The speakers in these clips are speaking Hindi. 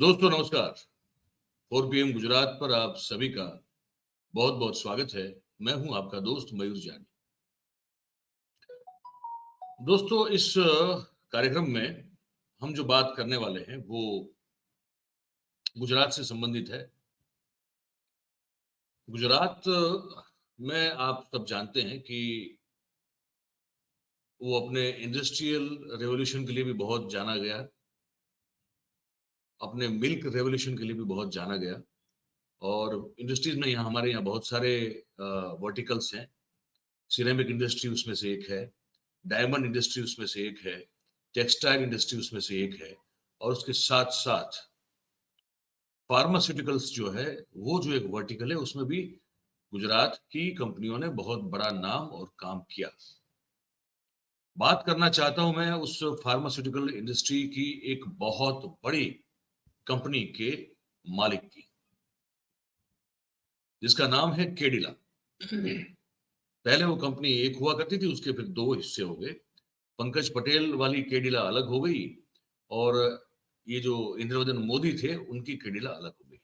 दोस्तों नमस्कार। 4 पीएम गुजरात पर आप सभी का बहुत बहुत स्वागत है। मैं हूं आपका दोस्त मयूर जानी। दोस्तों इस कार्यक्रम में हम जो बात करने वाले हैं वो गुजरात से संबंधित है। गुजरात में आप सब जानते हैं कि वो अपने इंडस्ट्रियल रेवोल्यूशन के लिए भी बहुत जाना गया, अपने मिल्क रेवोल्यूशन के लिए भी बहुत जाना गया। और इंडस्ट्रीज में यहाँ हमारे यहाँ बहुत सारे वर्टिकल्स हैं। सिरेमिक इंडस्ट्री उसमें से एक है, डायमंड इंडस्ट्री उसमें से एक है, टेक्सटाइल इंडस्ट्री उसमें से एक है, और उसके साथ साथ फार्मास्यूटिकल्स जो है वो जो एक वर्टिकल है उसमें भी गुजरात की कंपनियों ने बहुत बड़ा नाम और काम किया। बात करना चाहता हूं मैं उस फार्मास्यूटिकल इंडस्ट्री की एक बहुत बड़ी कंपनी के मालिक की, जिसका नाम है केडिला। पहले वो कंपनी एक हुआ करती थी, उसके फिर दो हिस्से हो गए। पंकज पटेल वाली केडिला अलग हो गई और ये जो इंद्रवदन मोदी थे उनकी केडिला अलग हो गई।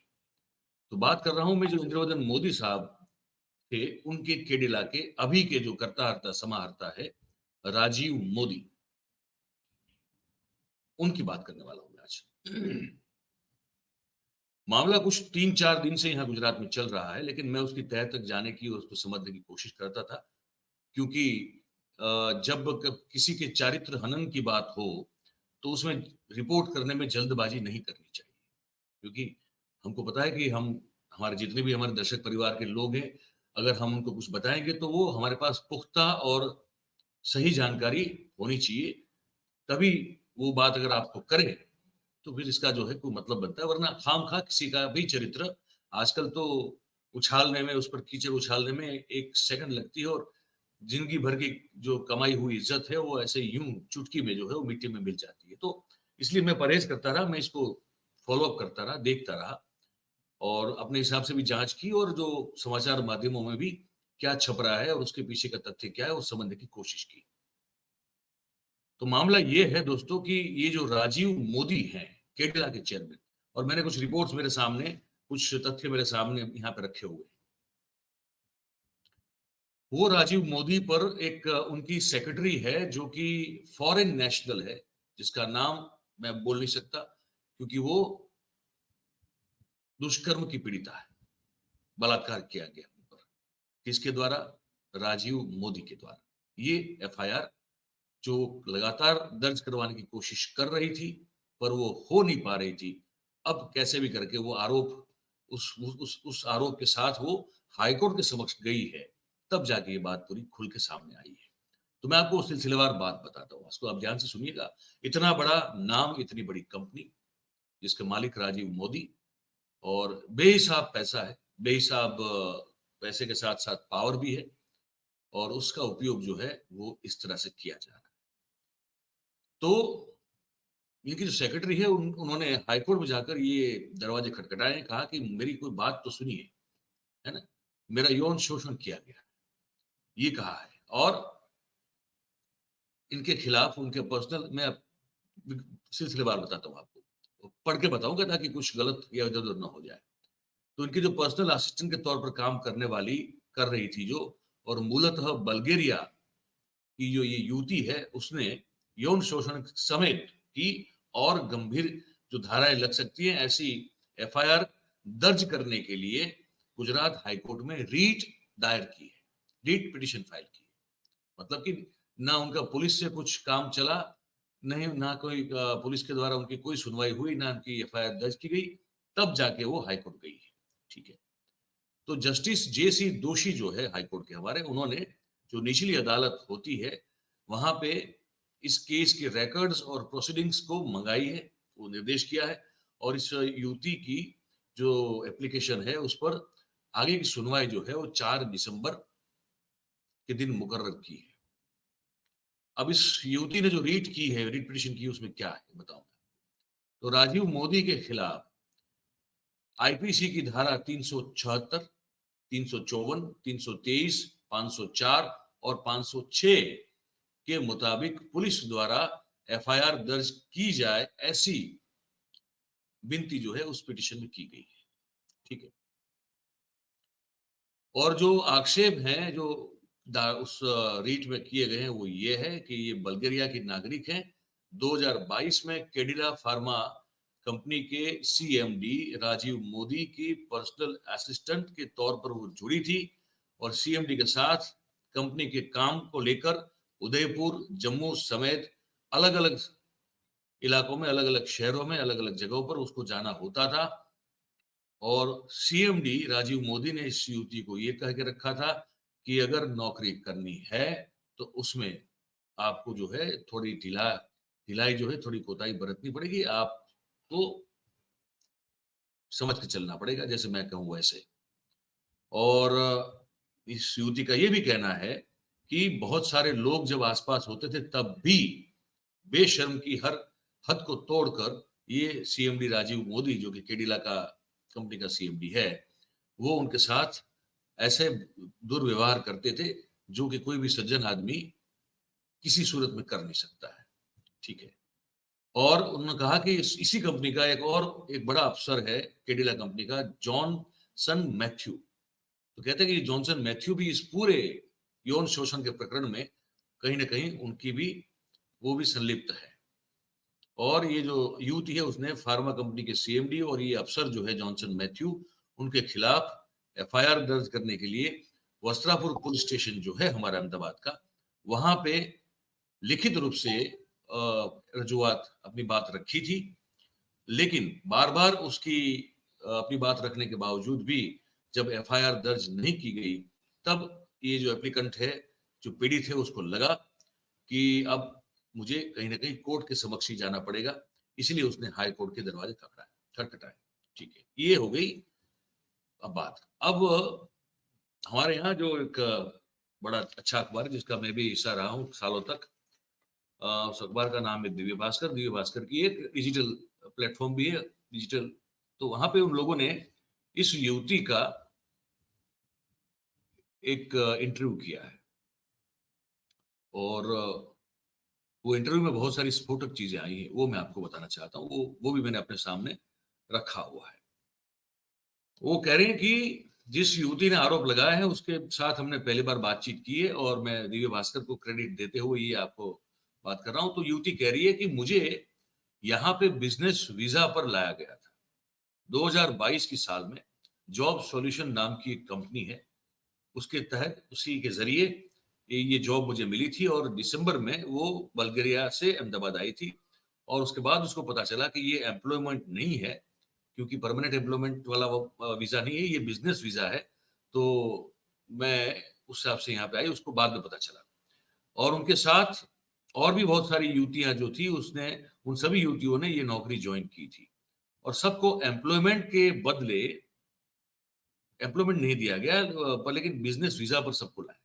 तो बात कर रहा हूं मैं जो इंद्रवदन मोदी साहब थे उनके केडिला के अभी के जो करता हरता समाहर्ता है राजीव मोदी, उनकी बात करने वाला हूं मैं आज। मामला कुछ 3-4 दिन से यहाँ गुजरात में चल रहा है, लेकिन मैं उसकी तह तक जाने की और उसको समझने की कोशिश करता था, क्योंकि जब किसी के चारित्र हनन की बात हो तो उसमें रिपोर्ट करने में जल्दबाजी नहीं करनी चाहिए। क्योंकि हमको पता है कि हम हमारे जितने भी हमारे दर्शक परिवार के लोग हैं, अगर हम उनको कुछ बताएंगे तो वो हमारे पास पुख्ता और सही जानकारी होनी चाहिए, तभी वो बात अगर आपको करें तो फिर इसका जो है कोई मतलब बनता है। वरना खामखा किसी का भी चरित्र आजकल तो उछालने में, उस पर कीचड़ उछालने में 1 सेकंड लगती है और जिंदगी भर की जो कमाई हुई इज्जत है वो ऐसे यूं चुटकी में जो है वो मिट्टी में मिल जाती है। तो इसलिए मैं परहेज करता रहा, मैं इसको फॉलो अप करता रहा, देखता रहा और अपने हिसाब से भी जांच की और जो समाचार माध्यमों में भी क्या छप रहा है और उसके पीछे का तथ्य क्या है वो समझने की कोशिश की। तो मामला ये है दोस्तों कि ये जो राजीव मोदी हैं, केडिला के चेयरमैन, और मैंने कुछ रिपोर्ट्स मेरे सामने, कुछ तथ्य मेरे सामने यहाँ पे रखे हुए हैं। वो राजीव मोदी पर एक उनकी सेक्रेटरी है जो कि फॉरेन नेशनल है, जिसका नाम मैं बोल नहीं सकता क्योंकि वो दुष्कर्म की पीड़िता है, बलात्कार किया गया उन पर। किसके द्वारा? राजीव मोदी के द्वारा। ये एफआईआर जो लगातार दर्ज करवाने की कोशिश कर रही थी पर वो हो नहीं पा रही थी, अब कैसे भी करके वो आरोप, उस आरोप के साथ वो हाईकोर्ट के समक्ष गई है, तब जाके ये बात पूरी खुल के सामने आई है। तो मैं आपको सिलसिलेवार बात बताता हूँ, उसको आप ध्यान से सुनिएगा। इतना बड़ा नाम, इतनी बड़ी कंपनी जिसके मालिक राजीव मोदी, और बेहिसाब पैसा है, बेहिसाब पैसे के साथ साथ पावर भी है, और उसका उपयोग जो है वो इस तरह से किया जा रहा है। तो इनकी जो सेक्रेटरी है उन्होंने हाईकोर्ट में जाकर ये दरवाजे खटखटाए, कहा कि मेरी कोई बात तो सुनिए, है ना, मेरा यौन शोषण किया गया, ये कहा है। और इनके खिलाफ उनके पर्सनल, मैं सिलसिलेवार बताता हूँ आपको, पढ़ के बताऊंगा ताकि कुछ गलत या इधर उधर ना हो जाए। तो इनकी जो पर्सनल असिस्टेंट के तौर पर काम करने वाली कर रही थी जो, और मूलतः बल्गेरिया की जो ये युवती है, उसने यौन शोषण समेत की और गंभीर जो धाराएं लग सकती हैं ऐसी एफआईआर दर्ज करने के लिए गुजरात हाईकोर्ट में रीट दायर की है, रीट पिटिशन फाइल की है। मतलब कि ना उनका पुलिस से कुछ काम चला, नहीं ना कोई पुलिस के द्वारा उनकी कोई सुनवाई हुई, ना उनकी एफआईआर दर्ज की गई, तब जाके वो हाईकोर्ट गई है। ठीक है। तो जस्टिस जेसी दोषी जो है हाईकोर्ट के हमारे, उन्होंने जो निचली अदालत होती है वहां पे इस केस के रिकॉर्ड्स और प्रोसीडिंग्स को मंगाई है, वो निर्देश किया है, और इस युवती की जो एप्लीकेशन है उस पर आगे की सुनवाई जो है वो 4 दिसंबर के दिन मुकर्रर की है। अब इस युवती ने जो रीट की है, रीट पिटीशन की, उसमें क्या है बताऊं। तो राजीव मोदी के खिलाफ आईपीसी की धारा 376, 354, 323, 504 और 506 के मुताबिक पुलिस द्वारा एफआईआर दर्ज की जाए, ऐसी विनती जो है उस पिटीशन में की गई है। ठीक है। और जो आक्षेप हैं जो उस रीट में किए गए हैं वो ये है कि ये बल्गेरिया की नागरिक हैं। 2022 में कैडिला फार्मा कंपनी के सीएमडी राजीव मोदी की पर्सनल असिस्टेंट के तौर पर वो जुड़ी थी और सीएमडी के साथ कंपनी के काम को लेकर उदयपुर, जम्मू समेत अलग अलग इलाकों में, अलग अलग शहरों में, अलग अलग जगहों पर उसको जाना होता था। और सीएमडी राजीव मोदी ने इस युवती को ये कह के रखा था कि अगर नौकरी करनी है तो उसमें आपको जो है थोड़ी ढिलाई जो है, थोड़ी कोताही बरतनी पड़ेगी, आपको समझ के चलना पड़ेगा, जैसे मैं कहूँ वैसे। और इस युवती का ये भी कहना है कि बहुत सारे लोग जब आसपास होते थे तब भी बेशर्म की हर हद को तोड़कर ये सीएमडी राजीव मोदी, जो कि कैडिला का कंपनी का सीएमडी है, वो उनके साथ ऐसे दुर्व्यवहार करते थे जो कि कोई भी सज्जन आदमी किसी सूरत में कर नहीं सकता है। ठीक है। और उन्होंने कहा कि इसी कंपनी का एक बड़ा अफसर है कैडिला कंपनी का, जॉनसन मैथ्यू। तो कहते हैं कि जॉनसन मैथ्यू भी इस पूरे यौन शोषण के प्रकरण में कहीं ना कहीं उनकी भी वो भी संलिप्त है। और ये जो युवती है उसने फार्मा कंपनी के सीएमडी और ये अफसर जो है जॉनसन मैथ्यू, उनके खिलाफ एफआईआर दर्ज करने के लिए वस्त्रापुर पुलिस स्टेशन जो है हमारा अहमदाबाद का, वहां पे लिखित रूप से रजुआत अपनी बात रखी थी। लेकिन बार बार उसकी अपनी बात रखने के बावजूद भी जब एफआईआर दर्ज नहीं की गई, तब ये जो एप्लीकेंट है, जो पीड़ित है, उसको लगा कि अब मुझे कहीं ना कहीं कोर्ट के समक्ष ही जाना पड़ेगा, इसलिए उसने हाई कोर्ट के दरवाजे खटखटाए। ठीक है, ये हो गई अब बात। अब हमारे यहाँ जो एक बड़ा अच्छा अखबार है जिसका मैं भी हिस्सा रहा हूँ सालों तक, उस अखबार का नाम है दिव्य भास्कर। दिव्य भास्कर की एक डिजिटल प्लेटफॉर्म भी है, डिजिटल। तो वहां पे उन लोगों ने इस युवती का एक इंटरव्यू किया है और वो इंटरव्यू में बहुत सारी स्फोटक चीजें आई हैं, वो मैं आपको बताना चाहता हूँ। वो भी मैंने अपने सामने रखा हुआ है। वो कह रहे हैं कि जिस युवती ने आरोप लगाया है उसके साथ हमने पहली बार बातचीत की है और मैं दिव्य भास्कर को क्रेडिट देते हुए ये आपको बात कर रहा हूँ। तो युवती कह रही है कि मुझे यहाँ पे बिजनेस वीजा पर लाया गया था 2022 की साल में। जॉब सॉल्यूशन नाम की एक कंपनी है, उसके तहत उसी के जरिए ये जॉब मुझे मिली थी और दिसंबर में वो बल्गेरिया से अहमदाबाद आई थी। और उसके बाद उसको पता चला कि ये एम्प्लॉयमेंट नहीं है, क्योंकि परमानेंट एम्प्लॉयमेंट वाला वो वीजा नहीं है, ये बिजनेस वीजा है। तो मैं उस हिसाब से यहाँ पे आई, उसको बाद में पता चला। और उनके साथ और भी बहुत सारी युवतियां जो थी, उसने उन सभी युवतियों ने ये नौकरी ज्वाइन की थी और सबको एम्प्लॉयमेंट के बदले एम्प्लॉयमेंट नहीं दिया गया, पर लेकिन बिजनेस वीजा पर सबको लाया।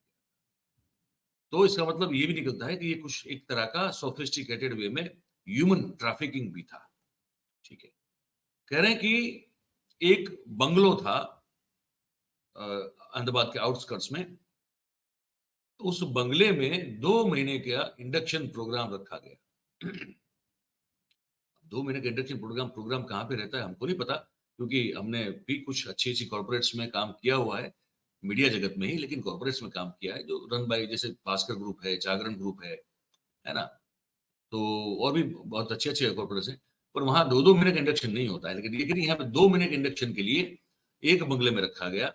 तो इसका मतलब ये भी निकलता है कि ये कुछ एक तरह का सोफिस्टिकेटेड वे में ह्यूमन ट्रैफिकिंग भी था। ठीक है। कह रहे हैं कि एक बंगलो था अहमदाबाद के आउटस्कर्ट्स में। तो उस बंगले में 2 महीने का इंडक्शन प्रोग्राम रखा गया। 2 महीने का इंडक्शन प्रोग्राम कहाँ पे रहता है हमको नहीं पता, क्योंकि हमने भी कुछ अच्छी अच्छी कॉर्पोरेट्स में काम किया हुआ है, मीडिया जगत में ही, लेकिन कॉर्पोरेट्स में काम किया है जो रन बाय, जैसे भास्कर ग्रुप है, जागरण ग्रुप है ना। तो और भी बहुत अच्छे अच्छे कॉर्पोरेट्स हैं, पर वहां 2-2 महीने का इंडक्शन नहीं होता है। लेकिन यहाँ पे 2 महीने के इंडक्शन के लिए एक बंगले में रखा गया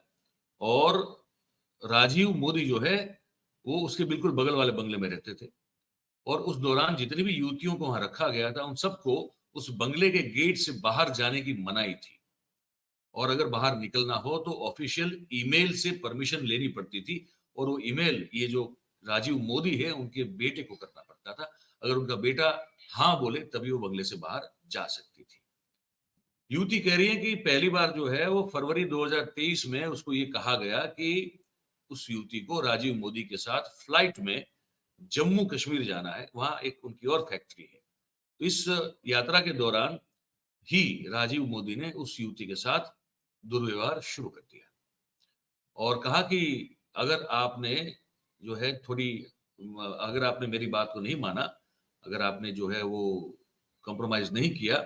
और राजीव मोदी जो है वो उसके बिल्कुल बगल वाले बंगले में रहते थे। और उस दौरान जितनी भी युवतियों को वहां रखा गया था, उन सबको उस बंगले के गेट से बाहर जाने की मनाही थी और अगर बाहर निकलना हो तो ऑफिशियल ईमेल से परमिशन लेनी पड़ती थी। और वो ईमेल ये जो राजीव मोदी है उनके बेटे को करना पड़ता था। अगर उनका बेटा हाँ बोले तभी वो बंगले से बाहर जा सकती थी। युवती कह रही है कि पहली बार जो है वो फरवरी 2023 में उसको ये कहा गया कि उस युवती को राजीव मोदी के साथ फ्लाइट में जम्मू कश्मीर जाना है, वहां एक उनकी और फैक्ट्री है। तो इस यात्रा के दौरान ही राजीव मोदी ने उस युवती के साथ दुर्व्यवहार शुरू कर दिया और कहा कि अगर आपने जो है थोड़ी अगर आपने मेरी बात को नहीं माना, अगर आपने जो है वो कॉम्प्रोमाइज नहीं किया,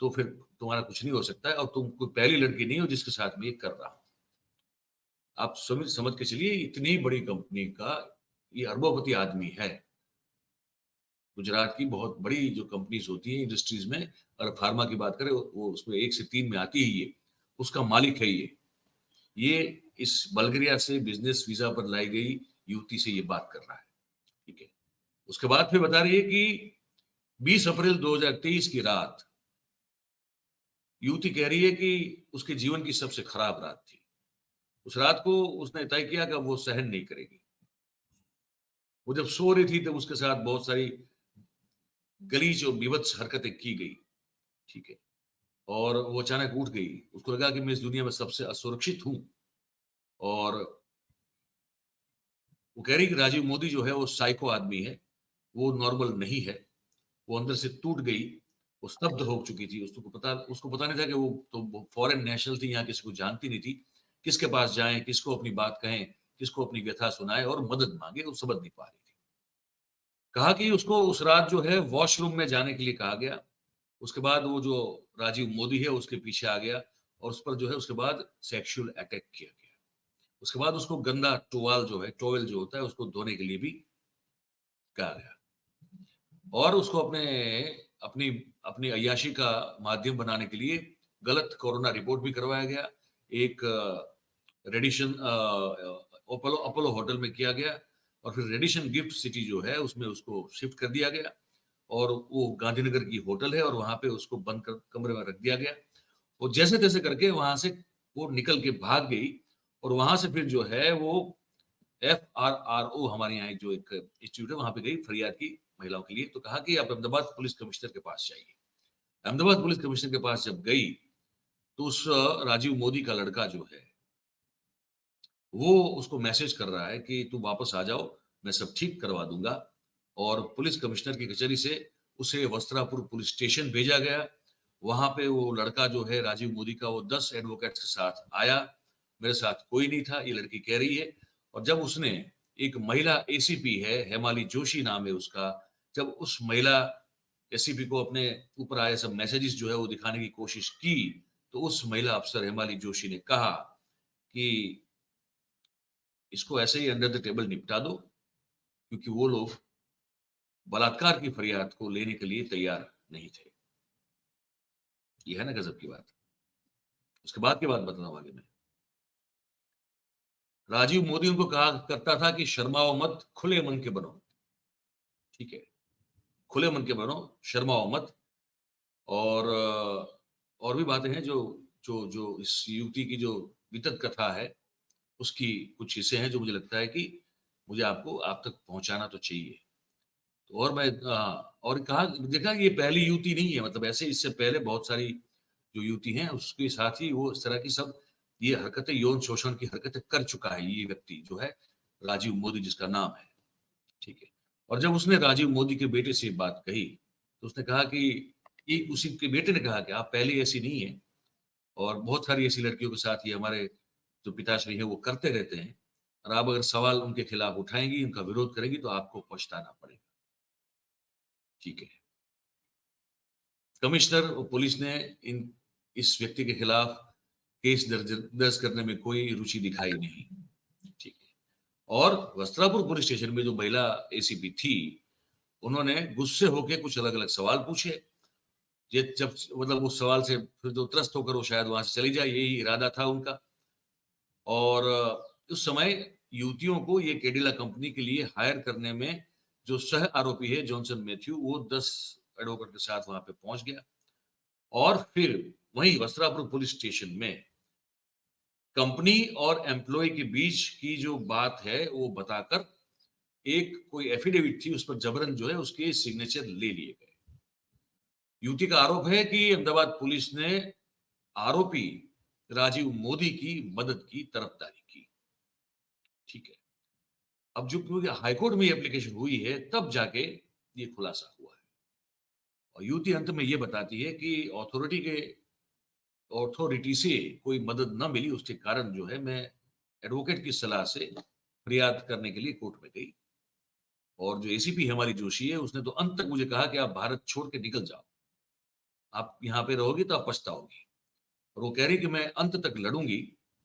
तो फिर तुम्हारा कुछ नहीं हो सकता है, और तुम कोई पहली लड़की नहीं हो जिसके साथ मैं ये कर रहा हूँ। आप समझ समझ के चलिए, इतनी बड़ी कंपनी का ये अरबोपति आदमी है। गुजरात की बहुत बड़ी जो कंपनीज होती हैं इंडस्ट्रीज में, अगर फार्मा की बात करें वो उसमें 1 से 3 में आती है ये, उसका मालिक है ये। ये इस बल्गेरिया से बिजनेस वीजा पर लाई गई युवती से ये बात कर रहा है, ठीक है। उसके बाद फिर बता रही है कि 20 अप्रैल 2023 की रात युवती कह रही है कि उसके जीवन की सबसे खराब रात थी। उस रात को उसने तय किया कि अब वो सहन नहीं करेगी। वो जब सो रही थी तब उसके साथ बहुत सारी गलीज और बीभत्स हरकतें की गई, ठीक है। और वो अचानक उठ गई। उसको लगा कि मैं इस दुनिया में सबसे असुरक्षित हूँ, और वो कह रही कि राजीव मोदी जो है वो साइको आदमी है, वो नॉर्मल नहीं है। वो अंदर से टूट गई, वो स्तब्ध हो चुकी थी। उसको पता नहीं था कि वो तो फॉरेन नेशनल थी, यहाँ किसी को जानती नहीं थी। किसके पास जाएँ, किसको अपनी बात कहें, किसको अपनी व्यथा सुनाएँ और मदद माँगे, वो समझ नहीं पा रही थी। कहा कि उसको उस रात जो है वॉशरूम में जाने के लिए कहा गया। उसके बाद वो जो राजीव मोदी है उसके पीछे आ गया, और उस पर जो है उसके बाद सेक्सुअल अटैक किया गया। उसके बाद उसको गंदा टोवाल जो है, टॉवेल जो होता है, उसको धोने के लिए भी कहा गया, और उसको अपनी अपनी अय्याशी का माध्यम बनाने के लिए गलत कोरोना रिपोर्ट भी करवाया गया। एक रेडिशन अपोलो अपोलो होटल में किया गया, और फिर रेडिशन गिफ्ट सिटी जो है उसमें उसको शिफ्ट कर दिया गया, और वो गांधीनगर की होटल है और वहां पे उसको बंद कर कमरे में रख दिया गया। वो जैसे तैसे करके वहां से वो निकल के भाग गई, और वहां से फिर जो है वो FRRO, हमारे यहाँ एक जो एक इंस्टीट्यूट है वहां पे गई फरियाद की महिलाओं के लिए। तो कहा कि आप अहमदाबाद पुलिस कमिश्नर के पास जाइए। अहमदाबाद पुलिस कमिश्नर के पास जब गई, तो उस राजीव मोदी का लड़का जो है वो उसको मैसेज कर रहा है कि तू वापस आ जाओ, मैं सब ठीक करवा दूंगा। और पुलिस कमिश्नर की कचहरी से उसे वस्त्रापुर पुलिस स्टेशन भेजा गया। वहां पे वो लड़का जो है राजीव मोदी का, वो 10 एडवोकेट्स के साथ आया। मेरे साथ कोई नहीं था, ये लड़की कह रही है। और जब उसने, एक महिला एसीपी है, हेमाली जोशी नाम है उसका, जब उस महिला एसीपी को अपने ऊपर आए सब मैसेजेस जो है वो दिखाने की कोशिश की, तो उस महिला अफसर हेमाली जोशी ने कहा कि इसको ऐसे ही अंडर द टेबल निपटा दो, क्योंकि वो लोग बलात्कार की फरियाद को लेने के लिए तैयार नहीं थे। ये है ना गजब की बात। उसके बाद की बात बता रहा हूं आगे मैं। राजीव मोदी उनको कहा करता था कि शर्माओ मत, खुले मन के बनो, ठीक है। खुले मन के बनो, शर्माओ मत। और और भी बातें हैं जो जो जो इस युवती की जो वितत कथा है, उसकी कुछ हिस्से हैं जो मुझे लगता है कि मुझे आपको आप तक पहुंचाना तो चाहिए। तो और मैं और कहा, देखा ये पहली युवती नहीं है, मतलब ऐसे इससे पहले बहुत सारी जो युवती हैं उसके साथ ही वो इस तरह की सब ये हरकतें, यौन शोषण की हरकतें कर चुका है ये व्यक्ति जो है राजीव मोदी जिसका नाम है, ठीक है। और जब उसने राजीव मोदी के बेटे से ये बात कही, तो उसने कहा कि उसी के बेटे ने कहा कि आप पहले ऐसी नहीं है, और बहुत सारी ऐसी लड़कियों के साथ ये हमारे जो पिताश्री है वो करते रहते हैं, और आप अगर सवाल उनके खिलाफ उठाएंगी, उनका विरोध करेंगी, तो आपको पछताना पड़ेगा, ठीक है। कमिश्नर और पुलिस ने इन इस व्यक्ति के खिलाफ केस दर्ज दर्ज करने में कोई रुचि दिखाई नहीं, ठीक है। और वस्त्रापुर पुलिस स्टेशन में जो महिला एसीपी थी, उन्होंने गुस्से होके कुछ अलग अलग सवाल पूछे। ये जब मतलब उस सवाल से फिर जो त्रस्त होकर वो शायद वहां से चली जाए, यही इरादा था उनका। और उस समय युवतियों को ये कैडिला कंपनी के लिए हायर करने में जो सह आरोपी है जॉनसन मैथ्यू, वो 10 एडवोकेट के साथ वहां पे पहुंच गया। और फिर वहीं वस्त्रापुर पुलिस स्टेशन में कंपनी और एम्प्लॉय के बीच की जो बात है वो बताकर एक कोई एफिडेविट थी, उस पर जबरन जो है उसके सिग्नेचर ले लिए गए। युवती का आरोप है कि अहमदाबाद पुलिस ने आरोपी राजीव मोदी की मदद की, तरफदारी की, ठीक है। अब जो क्योंकि हाईकोर्ट में एप्लीकेशन हुई है तब जाके ये खुलासा हुआ है। और युवती अंत में ये बताती है कि अथॉरिटी से कोई मदद न मिली, उसके कारण जो है मैं एडवोकेट की सलाह से फरियाद करने के लिए कोर्ट में गई। और जो एसीपी हमारी जोशी है उसने तो अंत तक मुझे कहा कि आप भारत छोड़ के निकल जाओ। आप यहाँ पे रहोगी तो आप पछताओगी। और वो कह रही कि मैं अंत तक लड़ूंगी,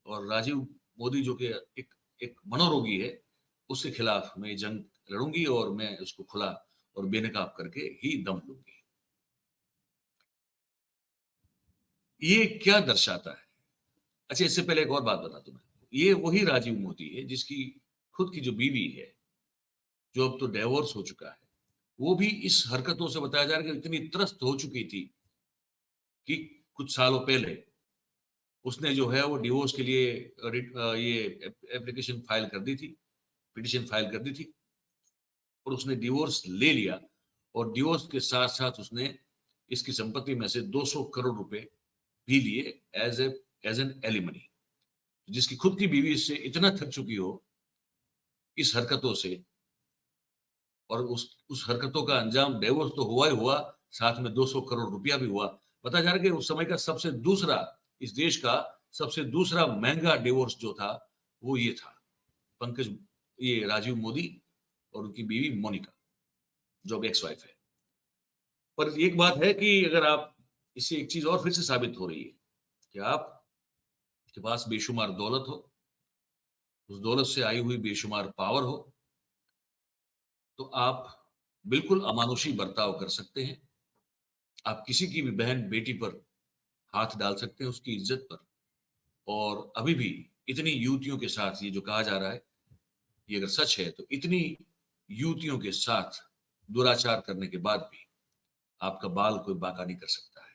और राजीव मोदी जो कि एक एक मनोरोगी है, उसके खिलाफ मैं ये जंग लड़ूंगी और मैं उसको खुला और बेनकाब करके ही दम लूंगी। ये क्या दर्शाता है? अच्छा, इससे पहले एक और बात बता दूं मैं, ये वही राजीव मोदी है जिसकी खुद की जो बीवी है, जो अब तो डिवोर्स हो चुका है, वो भी इस हरकतों से बताया जा रहा है कि इतनी त्रस्त हो चुकी थी कि कुछ सालों पहले उसने जो है वो डिवोर्स के लिए ये एप्लीकेशन फाइल कर दी थी, पिटिशन फाइल कर दी थी, और उसने डिवोर्स ले लिया। और डिवोर्स के साथ साथ उसने इसकी संपत्ति में से 200 करोड़ रुपए भी लिए एज एन एलिमनी। जिसकी खुद की बीवी इससे इतना थक चुकी हो इस हरकतों से, और उस हरकतों का अंजाम डिवोर्स तो हुआ ही हुआ, साथ में 200 करोड़ रुपया भी हुआ। पता जा रहा है कि उस समय का सबसे दूसरा, इस देश का सबसे दूसरा महंगा डिवोर्स जो था वो ये था, पंकज, ये राजीव मोदी और उनकी बीवी मोनिका, जो अब एक्स वाइफ है। पर एक बात है कि अगर आप, इससे एक चीज और फिर से साबित हो रही है कि आपके पास बेशुमार दौलत हो, उस दौलत से आई हुई बेशुमार पावर हो, तो आप बिल्कुल अमानुषी बर्ताव कर सकते हैं। आप किसी की भी बहन बेटी पर हाथ डाल सकते हैं, उसकी इज्जत पर। और अभी भी इतनी युवतियों के साथ, ये जो कहा जा रहा है, ये अगर सच है, तो इतनी युवतियों के साथ दुराचार करने के बाद भी आपका बाल कोई बांका नहीं कर सकता है।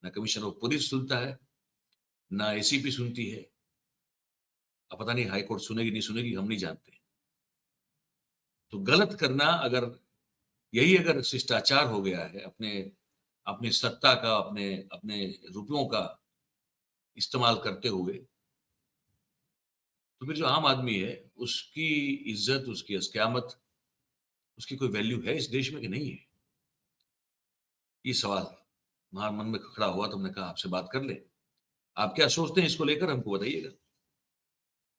ना कमिश्नर ऑफ पुलिस सुनता है, ना एसीपी सुनती है। अब पता नहीं हाई कोर्ट सुनेगी नहीं सुनेगी, हम नहीं जानते। तो गलत करना, अगर यही अगर शिष्टाचार हो गया है, अपने अपनी सत्ता का, अपने अपने रुपयों का इस्तेमाल करते हुए, तो फिर जो आम आदमी है उसकी इज्जत, उसकी अस्क्यामत, उसकी कोई वैल्यू है इस देश में कि नहीं है? ये सवाल हमारे मन में खड़ा हुआ, तो हमने कहा आपसे बात कर ले। आप क्या सोचते हैं इसको लेकर, हमको बताइएगा।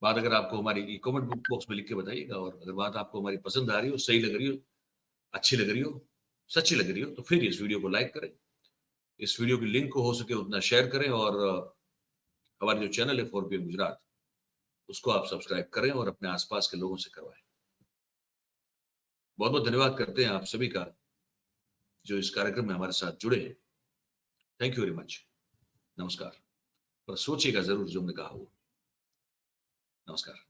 बात अगर आपको हमारी कमेंट बॉक्स में लिख के बताइएगा, और अगर बात आपको हमारी पसंद आ रही हो, सही लग रही हो, अच्छी लग रही हो, सच्ची लग रही हो, तो फिर इस वीडियो को लाइक करें, इस वीडियो की लिंक को हो सके उतना शेयर करें, और हमारे जो चैनल है 4PM गुजरात, उसको आप सब्सक्राइब करें और अपने आसपास के लोगों से करवाएं। बहुत बहुत धन्यवाद करते हैं आप सभी का, जो इस कार्यक्रम में हमारे साथ जुड़े हैं। Thank you very much. नमस्कार। पर सोचिएगा जरूर जो हमने कहा हो। नमस्कार।